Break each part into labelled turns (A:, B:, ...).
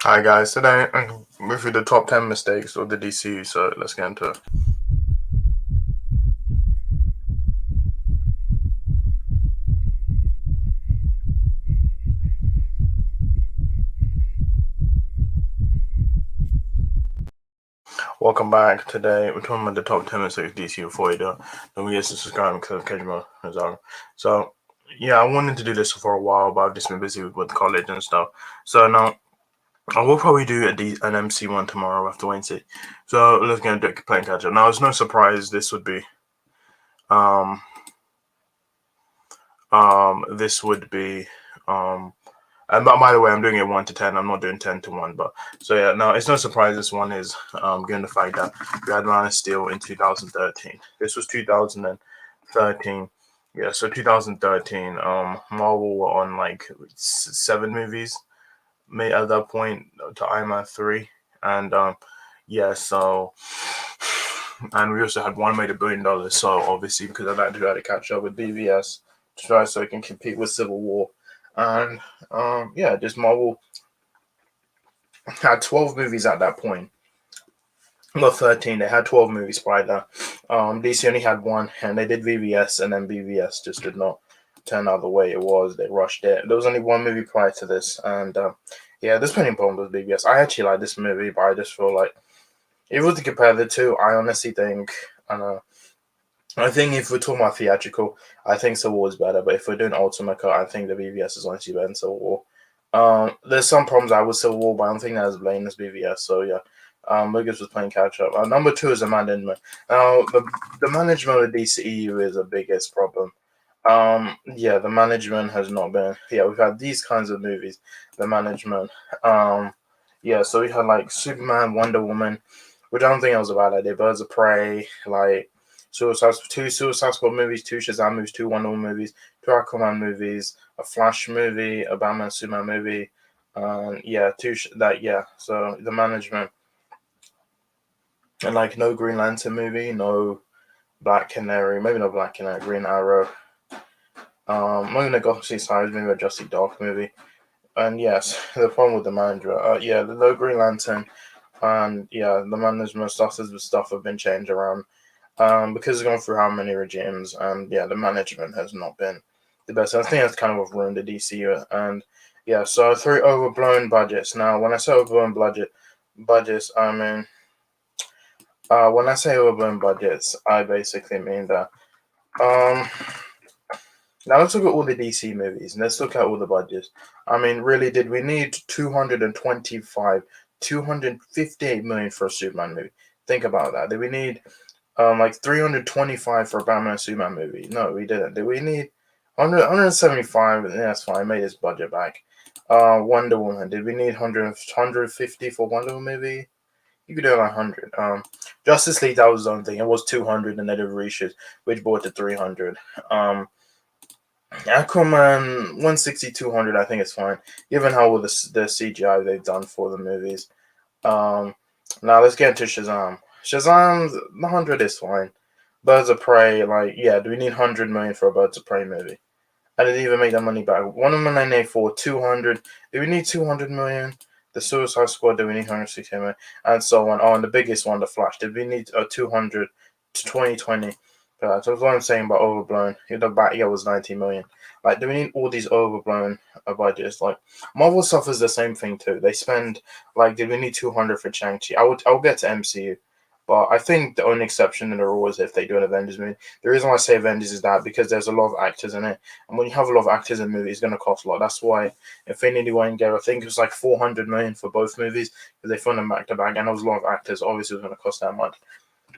A: Hi guys, today I'm going to move through the top 10 mistakes of the DCU, so let's get into it. Welcome back. Today we're talking about the top 10 mistakes of DCU before you do. Don't forget to subscribe and click the notification. So yeah, I wanted to do this for a while, but I've just been busy with college and stuff. So now I will probably do an MC one tomorrow after Wednesday. So let's get into playing catch up. Now it's no surprise this would be um this would be and by the way, I'm doing it 1 to 10. I'm not doing 10 to 1. But so yeah, no, it's no surprise this one is given the fact that we had Man of Steel in 2013. This was 2013. Yeah, so 2013. Marvel were on like 7 movies made at that point to Iron Man 3, and yeah, so and we also had one made $1 billion. So obviously because of that, we had to catch up with BVS to try so it can compete with Civil War. And yeah, just Marvel had 12 movies at that point. Not 13, they had 12 movies prior to that. DC only had one, and they did VVS, and then BVS just did not turn out the way it was. They rushed it. There was only one movie prior to this, and yeah, there's plenty of problems with BVS. I actually like this movie, but I just feel like if we were to compare the two, I honestly think, I think if we're talking about theatrical, I think Civil War is better. But if we're doing Ultimate Cut, I think the BVS is honestly better than Civil War. There's some problems I with Civil War, but I don't think that's blamed as BVS. So yeah, Lucas was playing catch up. Number two is the management. Now the management of DCEU is the biggest problem. Yeah, the management has not been. Yeah, we've had these kinds of movies. The management. Yeah, so we had like Superman, Wonder Woman, which I don't think was a bad idea. Birds of Prey, like two Suicide Squad movies, two Shazam movies, two Wonder Woman movies, two Aquaman movies, a Flash movie, a Batman Superman movie. Yeah, yeah. So the management and like no Green Lantern movie, no Black Canary, maybe not Black Canary, Green Arrow. Maybe the Gotham City Sirens movie, a Justice Dark movie. And yes, the problem with the manager, yeah, the no Green Lantern, and yeah, the management stuff have been changed around. Because it's gone through how many regimes, and yeah, the management has not been the best. I think that's kind of what ruined the DCU. And yeah, so three overblown budgets. Now, when I say overblown budgets, I mean when I say overblown budgets, I basically mean that. Um, Now let's look at all the DC movies and let's look at all the budgets. I mean, really, did we need 258 million for a Superman movie? Think about that. Did we need like 325 for a Batman Superman movie? No, we didn't. Did we need 175? Yeah, that's fine. Made his budget back. Wonder Woman. Did we need 150 for Wonder Woman movie? You could do it like 100. Justice League, that was his own thing. It was 200 and they did reshoots, which brought it to 300. Aquaman 160, 200, I think it's fine, given how well the CGI they've done for the movies. Now let's get into Shazam. Shazam's 100 is fine. Birds of Prey, like, yeah, do we need 100 million for a Birds of Prey movie? I didn't even make that money back. One of my 984, 200. Do we need 200 million? The Suicide Squad, do we need 160 million? And so on. Oh, and the biggest one, The Flash. Did we need 200 to 2020? So that's what I'm saying about overblown. The Batgirl was 90 million. Like, do we need all these overblown budgets? Like, Marvel suffers the same thing too. They spend, like, did we need 200 for Shang-Chi? I'll get to MCU. But I think the only exception in the rule is if they do an Avengers movie. The reason why I say Avengers is that because there's a lot of actors in it. And when you have a lot of actors in a movie, it's going to cost a lot. That's why Infinity War and Game, I think it was like 400 million for both movies because they filmed them back to back. And there was a lot of actors. Obviously, it was going to cost that much.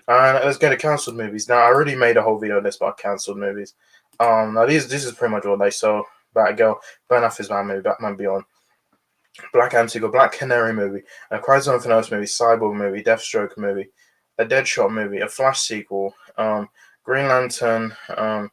A: And let's go to cancelled movies. Now, I already made a whole video on this about cancelled movies. Now this is pretty much what they saw. Batgirl, Ben Affleck's Batman movie, Batman Beyond, Black Antigo, Black Canary movie, a Cries of Infinite movie, Cyborg movie, Deathstroke movie, a Deadshot movie, a Flash sequel, Green Lantern, Green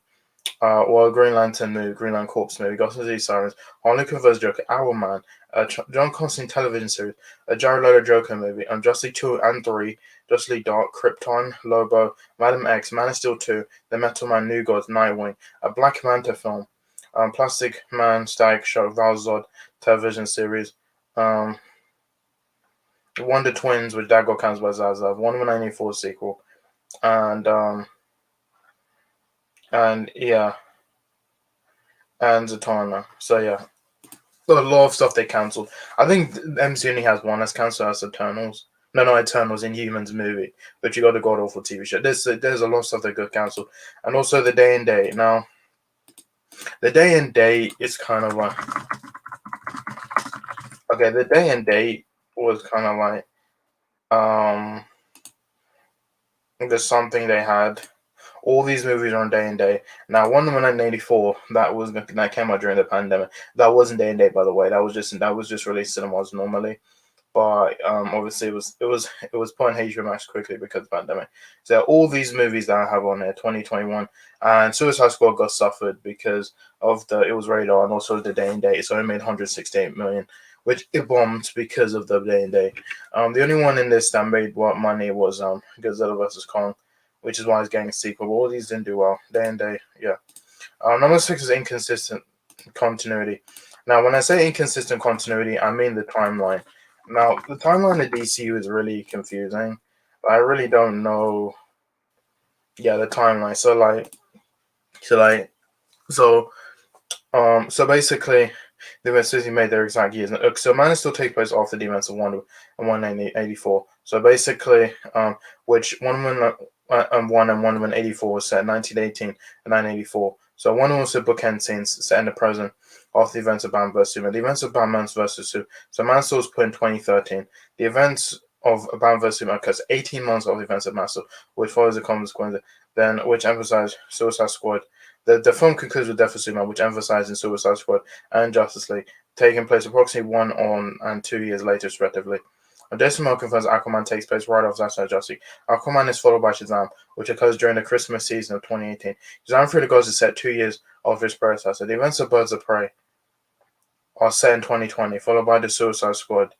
A: Lantern movie, Green Lantern Corpse movie, Gotham City Sirens, Harley Quinn vs. Joker, Owlman, a John Constantine television series, a Jared Leto Joker movie, Justice League 2 and 3, Justice League Dark, Krypton, Lobo, Madam X, Man of Steel 2, The Metal Man, New Gods, Nightwing, a Black Manta film, Plastic Man, Static Shock, Valzod television series, um, Wonder Twins, which that got cancelled by Zaza. Wonder Woman 94 sequel, and yeah, and Zatanna. So yeah, a lot of stuff they cancelled. I think MC only has one that's cancelled. That's Eternals. No, Eternals, Inhumans movie, but you got the God Awful TV show. There's a lot of stuff that got cancelled, and also the Day and Day. Now, the Day and Day is kind of like okay. The Day and Day was kind of like there's something they had. All these movies are on Day and Day. Now, Wonder Woman 84 that came out during the pandemic. That wasn't Day and Day, by the way. That was just released cinemas normally. But obviously it was put on HBO Max quickly because of the pandemic. So all these movies that I have on there, 2021, and Suicide Squad got suffered because of it was radar and also the Day and Day. So it made 168 million, which it bombed because of the Day and Day. The only one in this that made what money was Godzilla versus Kong, which is why it's getting a sequel. But all these didn't do well. Day and Day, yeah. Number 6 is inconsistent continuity. Now, when I say inconsistent continuity, I mean the timeline. Now, the timeline of DCU is really confusing. I really don't know. Yeah, the timeline. So basically, the events Disney made their exact years. So Man still take place after the events of Wonder and 184. So basically, which Wonder Woman 1 and Wonder Woman 84 was set in 1918 and 1984. So Wonder Woman was a bookend scenes set in the present after the events of Batman vs Superman. The events of Batman vs Superman. So Man Still was put in 2013. The events of Batman vs Superman occurs 18 months of the events of Man Still, which follows the consequence, then which emphasized Suicide Squad. The film concludes with Death of Superman, which emphasizes Suicide Squad and Justice League, taking place approximately 1 and 2 years later, respectively. Decimal confirms Aquaman takes place right after Justice League. Aquaman is followed by Shazam, which occurs during the Christmas season of 2018. Shazam Through the Gods is set 2 years after his predecessor. The events of Birds of Prey are set in 2020, followed by the Suicide Squad,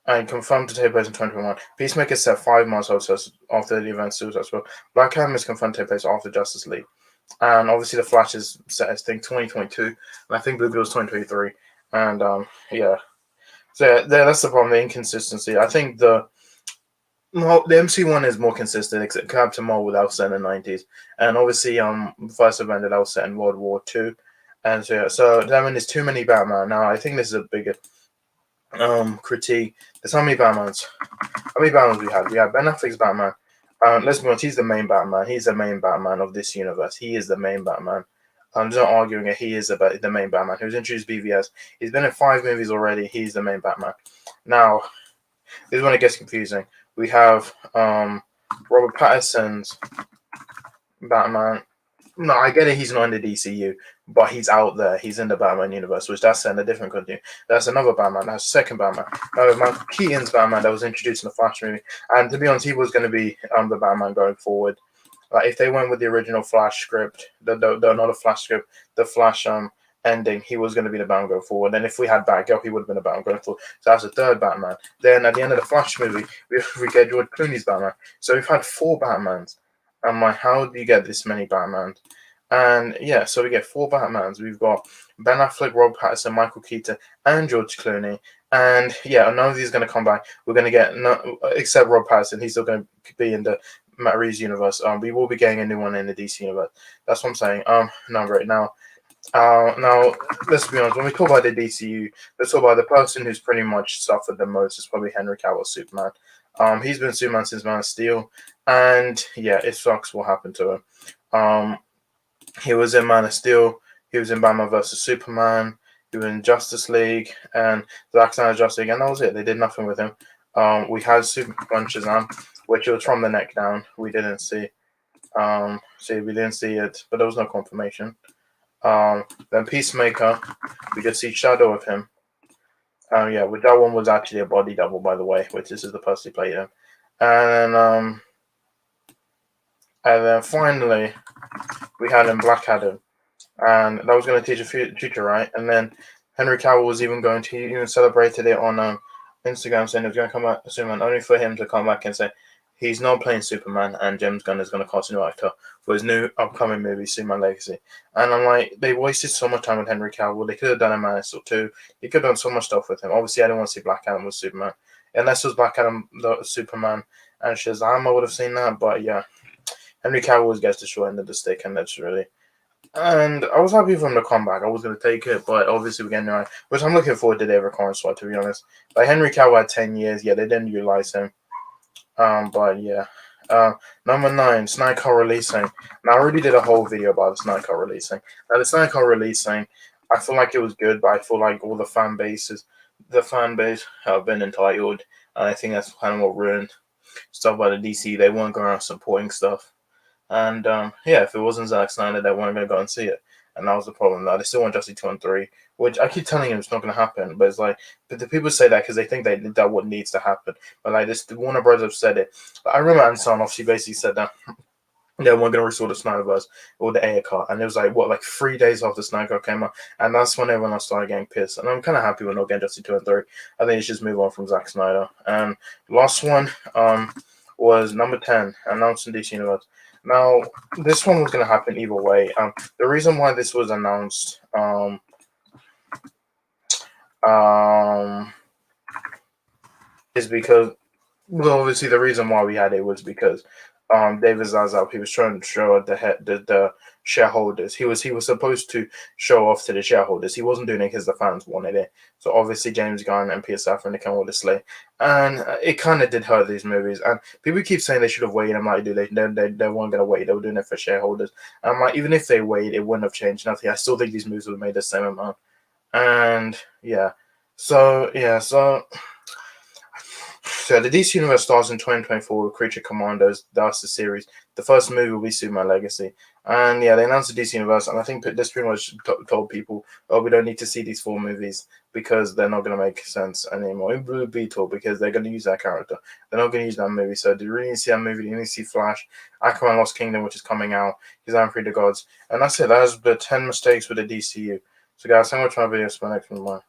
A: and confirmed to take place in 2021. Peacemaker is set 5 months after the events of Suicide Squad. Black Adam is confirmed to take place after Justice League. And obviously the Flash is set as 2022, and I think Blue Bill's 2023. And yeah. So yeah, that's the problem, the inconsistency. I think the MC one is more consistent, except Captain Marvel that was set in the 90s, and obviously First Avenger that was set in World War II, and so yeah, so that means there's too many Batman. Now I think this is a bigger critique. There's how many Batmans? How many Batmans we had? We had Ben Affleck's Batman. Let's be honest, he's the main Batman. He's the main Batman of this universe. He is the main Batman. I'm just not arguing it. He is the main Batman. He was introduced BVS. He's been in 5 movies already. He's the main Batman. Now, this is when it gets confusing. We have Robert Pattinson's Batman. No, I get it. He's not in the DCU, but he's out there. He's in the Batman universe, which that's in a different country. That's another Batman. That's the second Batman. Michael Keaton's Batman that was introduced in the Flash movie, and to be honest, he was going to be the Batman going forward. Like if they went with the original Flash script, the not a Flash script, the Flash ending, he was going to be the Batman going forward. And if we had Batgirl, he would have been the Batman going forward. So that's the third Batman. Then at the end of the Flash movie, we get George Clooney's Batman. So we've had 4 Batmans. I'm like, how do you get this many Batmans? And yeah, so we get 4 Batmans. We've got Ben Affleck, Rob Pattinson, Michael Keaton, and George Clooney. And yeah, none of these are going to come back. We're going to get except Rob Pattinson. He's still going to be in the Matt Reeves universe. We will be getting a new one in the DC universe. That's what I'm saying. No, right now. Now let's be honest. When we talk about the DCU, let's talk about the person who's pretty much suffered the most is probably Henry Cavill, Superman. He's been Superman since Man of Steel, and yeah, it sucks what happened to him. He was in Man of Steel. He was in Batman vs Superman. He was in Justice League and Zack Snyder's Justice League, and that was it. They did nothing with him. We had Superman Shazam, which was from the neck down. We didn't see. We didn't see it, but there was no confirmation. Then Peacemaker, we just see shadow of him. Yeah, with that one was actually a body double, by the way, which this is the person who played him. And then finally, we had him Black Adam, and that was going to teach a future, right? And then Henry Cavill was even going to even celebrated it on Instagram, saying he was going to come back Superman, only for him to come back and say he's not playing Superman, and James Gunn is going to cast a new actor for his new upcoming movie, Superman Legacy. And I'm like, they wasted so much time with Henry Cavill. They could have done a Man of Steel too. They could have done so much stuff with him. Obviously, I didn't want to see Black Adam with Superman. unless it was Black Adam, the Superman, and Shazam, I would have seen that. But yeah, Henry Cavill always gets the short end of the stick, and that's really. And I was happy for him to come back. I was going to take it, but obviously we're getting right. Which I'm looking forward to David Cornswell, to be honest. Like Henry Cavill had 10 years. Yeah, they didn't utilize him. But yeah. Number 9, Snyder releasing. Now I already did a whole video about the Snyder releasing. Now the Snyder releasing, I feel like it was good, but I feel like all the fan base have been entitled, and I think that's kind of what ruined stuff by the DC. They weren't going around supporting stuff. And yeah, if it wasn't Zack Snyder, they weren't going to go and see it. And that was the problem. Now they still want Justice 2 and 3, which I keep telling them it's not going to happen. But it's like, but the people say that because they think that what needs to happen. But like this, the Warner Brothers have said it. But I remember Ansonoff, she basically said that they weren't going to restore the Snyderverse or the Ayer cut. And it was like, what, like 3 days after Snyder cut came out. And that's when everyone else started getting pissed. And I'm kind of happy we're not getting Justice 2 and 3. I think it's just move on from Zack Snyder. And last one was number 10, announced in DC Universe. Now, this one was going to happen either way. The reason why this was announced is because, well, obviously the reason why we had it was because David Zaslav, he was trying to show the shareholders. He was supposed to show off to the shareholders. He wasn't doing it because the fans wanted it. So obviously James Gunn and Peter Safran, they came with the slate, and it kind of did hurt these movies. And people keep saying they should have waited. I'm like, dude, they weren't gonna wait. They were doing it for shareholders. And I'm like, even if they waited, it wouldn't have changed nothing. I still think these movies would have made the same amount. And yeah, so the DC Universe starts in 2024 with Creature Commandos. That's the series. The first movie will be Superman Legacy. And yeah, they announced the DC Universe, and I think this pretty much told people, oh, we don't need to see these 4 movies because they're not going to make sense anymore. It will be told because they're going to use that character. They're not going to use that movie. So do you really need to see that movie? Do you need to see Flash, Aquaman Lost Kingdom, which is coming out, Shazam Free the Gods. And that's it. That is the 10 mistakes with the DCU. So guys, thank you for watching my video. See you next one. Bye.